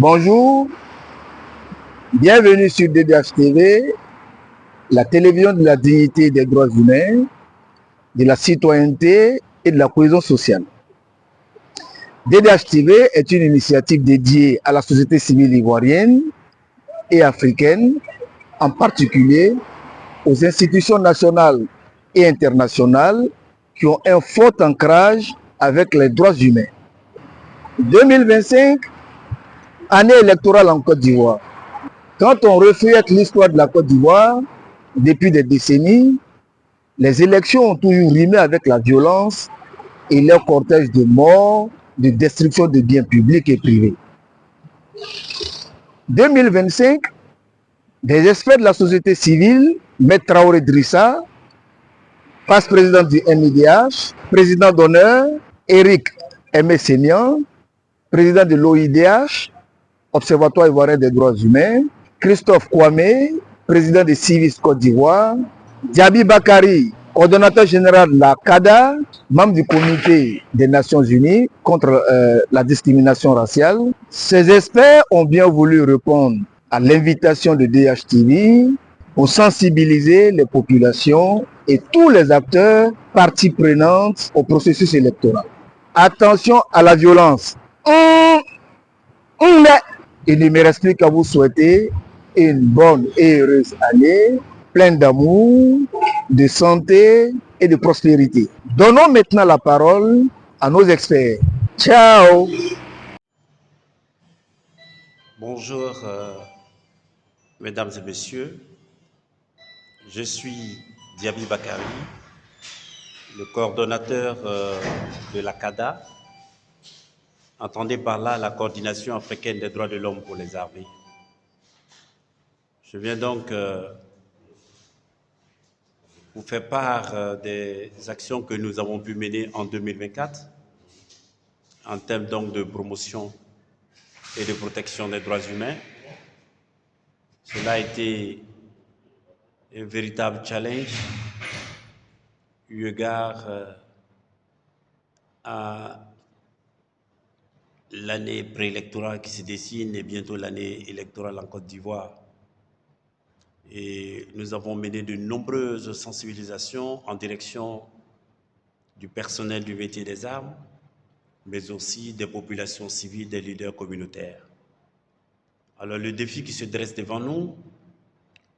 Bonjour, bienvenue sur DDH TV, la télévision de la dignité des droits humains, de la citoyenneté et de la cohésion sociale. DDH TV est une initiative dédiée à la société civile ivoirienne et africaine, en particulier aux institutions nationales et internationales qui ont un fort ancrage avec les droits humains. 2025, année électorale en Côte d'Ivoire. Quand on reflète l'histoire de la Côte d'Ivoire, depuis des décennies, les élections ont toujours rimé avec la violence et leur cortège de morts, de destruction de biens publics et privés. 2025, des experts de la société civile, Maître Traoré Drissa, vice-président du MIDH, président d'honneur, Eric Aimé Sénian, président de l'OIDH, Observatoire ivoirien des droits humains, Christophe Kwame, président de Civis Côte d'Ivoire, Diaby Bakari, coordonnateur général de la CADA, membre du comité des Nations Unies contre la discrimination raciale. Ces experts ont bien voulu répondre à l'invitation de DHTV pour sensibiliser les populations et tous les acteurs, parties prenantes au processus électoral. Attention à la violence. Il ne me reste plus qu'à vous souhaiter une bonne et heureuse année, pleine d'amour, de santé et de prospérité. Donnons maintenant la parole à nos experts. Ciao! Bonjour, mesdames et messieurs. Je suis Diaby Bakari, le coordonnateur de la CADA. Entendez par là la coordination africaine des droits de l'homme pour les armées. Je viens donc vous faire part des actions que nous avons pu mener en 2024 en termes donc de promotion et de protection des droits humains. Cela a été un véritable challenge eu égard à l'année préélectorale qui se dessine et bientôt l'année électorale en Côte d'Ivoire. Et nous avons mené de nombreuses sensibilisations en direction du personnel du métier des armes, mais aussi des populations civiles, des leaders communautaires. Alors le défi qui se dresse devant nous,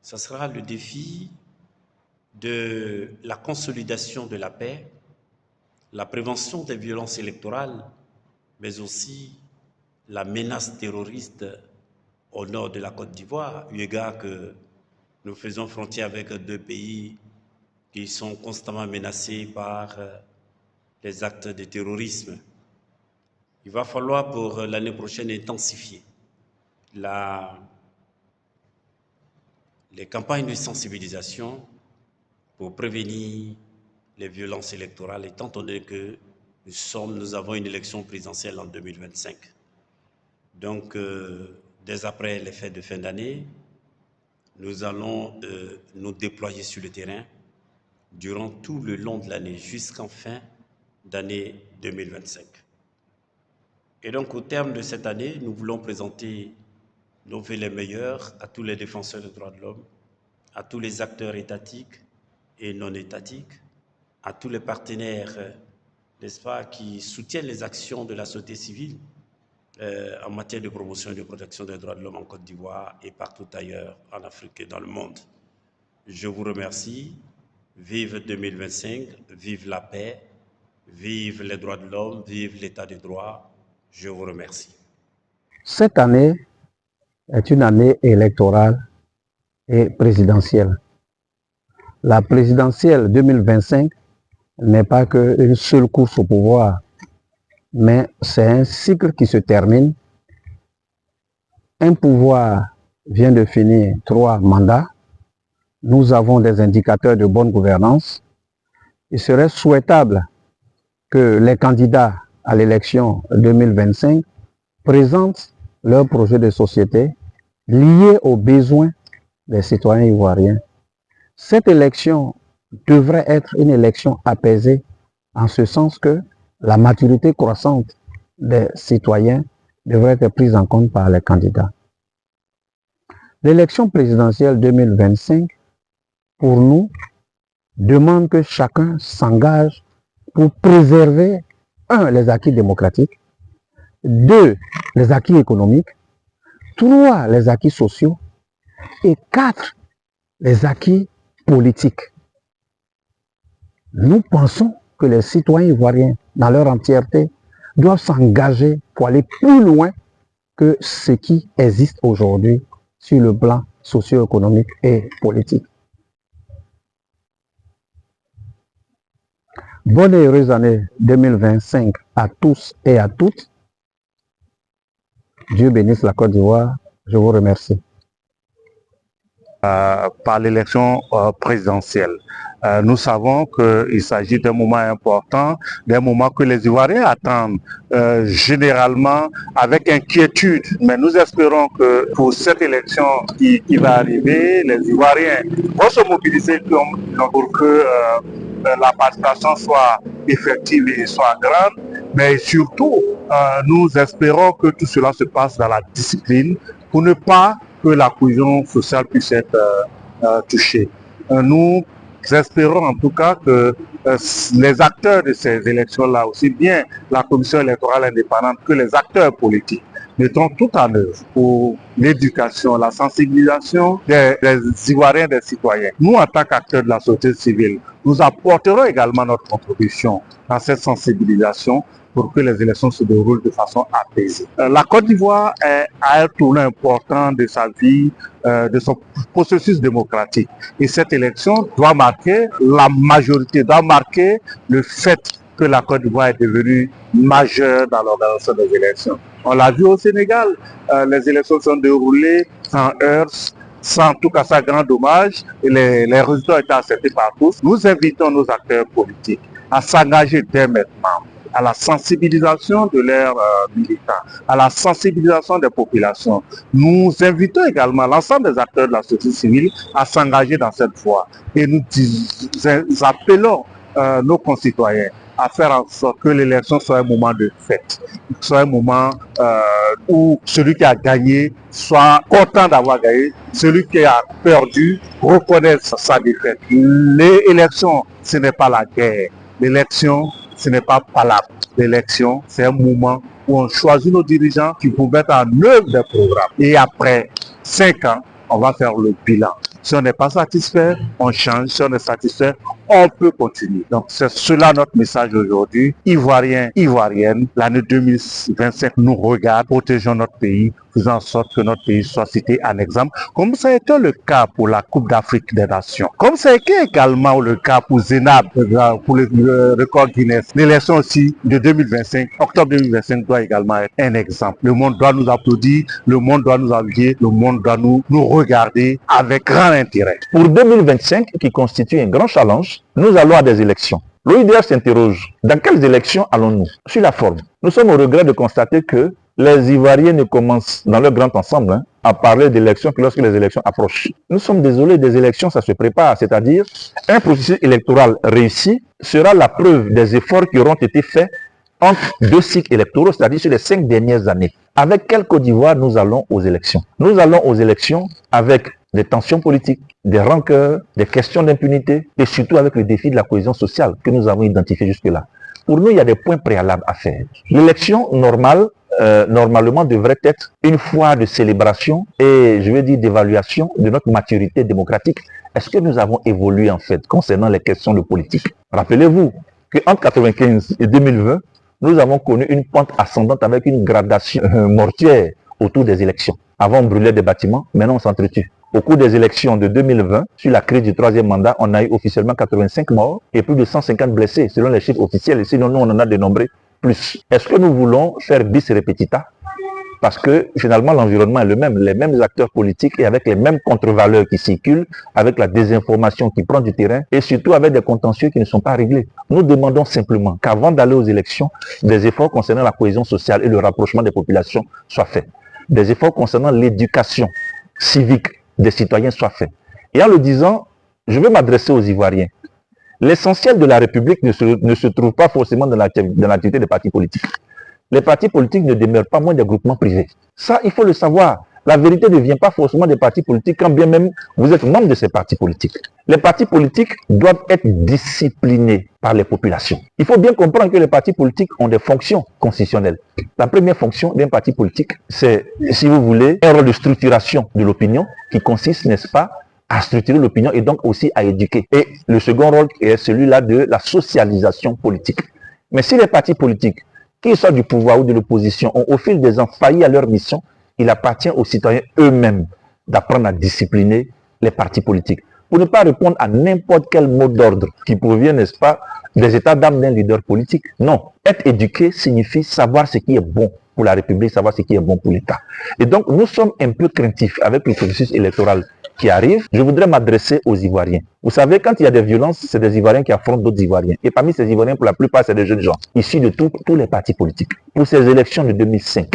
ce sera le défi de la consolidation de la paix, la prévention des violences électorales, mais aussi la menace terroriste au nord de la Côte d'Ivoire, eu égard que nous faisons frontière avec deux pays qui sont constamment menacés par les actes de terrorisme. Il va falloir pour l'année prochaine intensifier les campagnes de sensibilisation pour prévenir les violences électorales, étant donné que nous avons une élection présidentielle en 2025. Donc, dès après les fêtes de fin d'année, nous allons nous déployer sur le terrain durant tout le long de l'année, jusqu'en fin d'année 2025. Et donc, au terme de cette année, nous voulons présenter nos vœux les meilleurs à tous les défenseurs des droits de l'homme, à tous les acteurs étatiques et non étatiques, à tous les partenaires, n'est-ce pas, qui soutiennent les actions de la société civile en matière de promotion et de protection des droits de l'homme en Côte d'Ivoire et partout ailleurs en Afrique et dans le monde. Je vous remercie. Vive 2025, vive la paix, vive les droits de l'homme, vive l'état de droit. Je vous remercie. Cette année est une année électorale et présidentielle. La présidentielle 2025 n'est pas qu'une seule course au pouvoir, mais c'est un cycle qui se termine. Un pouvoir vient de finir 3 mandats. Nous avons des indicateurs de bonne gouvernance. Il serait souhaitable que les candidats à l'élection 2025 présentent leur projet de société lié aux besoins des citoyens ivoiriens. Cette élection devrait être une élection apaisée, en ce sens que la maturité croissante des citoyens devrait être prise en compte par les candidats. L'élection présidentielle 2025, pour nous, demande que chacun s'engage pour préserver, 1, les acquis démocratiques, 2, les acquis économiques, 3, les acquis sociaux et 4, les acquis politiques. Nous pensons que les citoyens ivoiriens, dans leur entièreté, doivent s'engager pour aller plus loin que ce qui existe aujourd'hui sur le plan socio-économique et politique. Bonne et heureuse année 2025 à tous et à toutes. Dieu bénisse la Côte d'Ivoire. Je vous remercie. Par l'élection présidentielle. Nous savons qu'il s'agit d'un moment important, d'un moment que les Ivoiriens attendent généralement avec inquiétude. Mais nous espérons que pour cette élection qui va arriver, les Ivoiriens vont se mobiliser pour que la participation soit effective et soit grande. Mais surtout, nous espérons que tout cela se passe dans la discipline pour ne pas que la cohésion sociale puisse être touchée. Nous espérons en tout cas que les acteurs de ces élections-là, aussi bien la commission électorale indépendante que les acteurs politiques, mettront tout en œuvre pour l'éducation, la sensibilisation des Ivoiriens, des citoyens. Nous, en tant qu'acteurs de la société civile, nous apporterons également notre contribution dans cette sensibilisation pour que les élections se déroulent de façon apaisée. La Côte d'Ivoire a un tournant important de sa vie, de son processus démocratique. Et cette élection doit marquer la majorité, doit marquer le fait que la Côte d'Ivoire est devenue majeure dans l'organisation des élections. On l'a vu au Sénégal, les élections sont déroulées sans heurts, sans tout cas ça grand dommage, et les résultats ont été acceptés par tous. Nous invitons nos acteurs politiques à s'engager dès maintenant à la sensibilisation de leurs militants, à la sensibilisation des populations. Nous invitons également l'ensemble des acteurs de la société civile à s'engager dans cette voie. Et nous appelons nos concitoyens à faire en sorte que l'élection soit un moment de fête, soit un moment où celui qui a gagné soit content d'avoir gagné, celui qui a perdu reconnaisse sa défaite. L'élection, ce n'est pas la guerre. L'élection, ce n'est pas palable. L'élection, c'est un moment où on choisit nos dirigeants qui vont mettre en œuvre des programmes. Et après 5 ans, on va faire le bilan. Si on n'est pas satisfait, on change. Si on est satisfait, on peut continuer. Donc c'est cela notre message aujourd'hui. Ivoiriens, Ivoiriennes, l'année 2025 nous regarde, protégeons notre pays, faisons en sorte que notre pays soit cité en exemple, comme ça a été le cas pour la Coupe d'Afrique des Nations, comme ça a été également le cas pour Zénab, pour le record Guinness. L'élection aussi de 2025, octobre 2025 doit également être un exemple. Le monde doit nous applaudir, le monde doit nous appuyer, le monde doit nous regarder avec grand intérêt. Pour 2025, qui constitue un grand challenge, nous allons à des élections. L'OIDH s'interroge, dans quelles élections allons-nous? Sur la forme, nous sommes au regret de constater que les Ivoiriens ne commencent dans leur grand ensemble à parler d'élections que lorsque les élections approchent. Nous sommes désolés, des élections, ça se prépare, c'est-à-dire un processus électoral réussi sera la preuve des efforts qui auront été faits entre 2 cycles électoraux, c'est-à-dire sur les 5 dernières années. Avec quelle Côte d'Ivoire nous allons aux élections? Nous allons aux élections avec des tensions politiques, des rancœurs, des questions d'impunité et surtout avec le défi de la cohésion sociale que nous avons identifié jusque-là. Pour nous, il y a des points préalables à faire. L'élection normalement devrait être une fois de célébration et je veux dire d'évaluation de notre maturité démocratique. Est-ce que nous avons évolué en fait concernant les questions de politique? Rappelez-vous qu'entre 1995 et 2020, nous avons connu une pente ascendante avec une gradation mortuaire autour des élections. Avant, on brûlait des bâtiments, maintenant on s'entretue. Au cours des élections de 2020, sur la crise du 3e mandat, on a eu officiellement 85 morts et plus de 150 blessés, selon les chiffres officiels. Et sinon, nous, on en a dénombré plus. Est-ce que nous voulons faire bis repetita? Parce que finalement, l'environnement est le même. Les mêmes acteurs politiques et avec les mêmes contre-valeurs qui circulent, avec la désinformation qui prend du terrain et surtout avec des contentieux qui ne sont pas réglés. Nous demandons simplement qu'avant d'aller aux élections, des efforts concernant la cohésion sociale et le rapprochement des populations soient faits. Des efforts concernant l'éducation civique des citoyens soient faits. Et en le disant, je veux m'adresser aux Ivoiriens. L'essentiel de la République ne se trouve pas forcément dans l'activité des partis politiques. Les partis politiques ne demeurent pas moins des groupements privés. Ça, il faut le savoir. La vérité ne vient pas forcément des partis politiques, quand bien même vous êtes membre de ces partis politiques. Les partis politiques doivent être disciplinés par les populations. Il faut bien comprendre que les partis politiques ont des fonctions constitutionnelles. La première fonction d'un parti politique, c'est, si vous voulez, un rôle de structuration de l'opinion qui consiste, n'est-ce pas, à structurer l'opinion et donc aussi à éduquer. Et le second rôle est celui-là de la socialisation politique. Mais si les partis politiques, qu'ils soient du pouvoir ou de l'opposition, ont au fil des ans failli à leur mission, il appartient aux citoyens eux-mêmes d'apprendre à discipliner les partis politiques. Pour ne pas répondre à n'importe quel mot d'ordre qui provient, n'est-ce pas, des états d'âme d'un leader politique. Non. Être éduqué signifie savoir ce qui est bon pour la République, savoir ce qui est bon pour l'État. Et donc, nous sommes un peu craintifs avec le processus électoral qui arrive. Je voudrais m'adresser aux Ivoiriens. Vous savez, quand il y a des violences, c'est des Ivoiriens qui affrontent d'autres Ivoiriens. Et parmi ces Ivoiriens, pour la plupart, c'est des jeunes gens, issus de tous les partis politiques. Pour ces élections de 2025,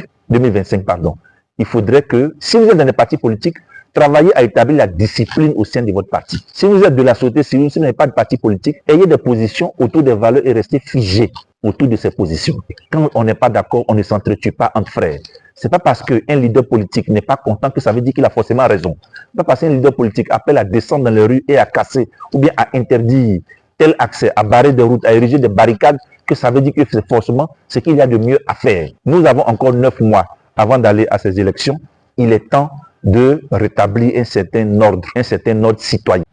il faudrait que, si vous êtes dans des partis politiques, travaillez à établir la discipline au sein de votre parti. Si vous êtes de la société civile, si vous n'avez pas de parti politique, ayez des positions autour des valeurs et restez figés autour de ces positions. Quand on n'est pas d'accord, on ne s'entretue pas entre frères. Ce n'est pas parce qu'un leader politique n'est pas content que ça veut dire qu'il a forcément raison. Ce n'est pas parce qu'un leader politique appelle à descendre dans les rues et à casser ou bien à interdire tel accès, à barrer des routes, à ériger des barricades, que ça veut dire que c'est forcément ce qu'il y a de mieux à faire. Nous avons encore 9 mois avant d'aller à ces élections. Il est temps de rétablir un certain ordre citoyen.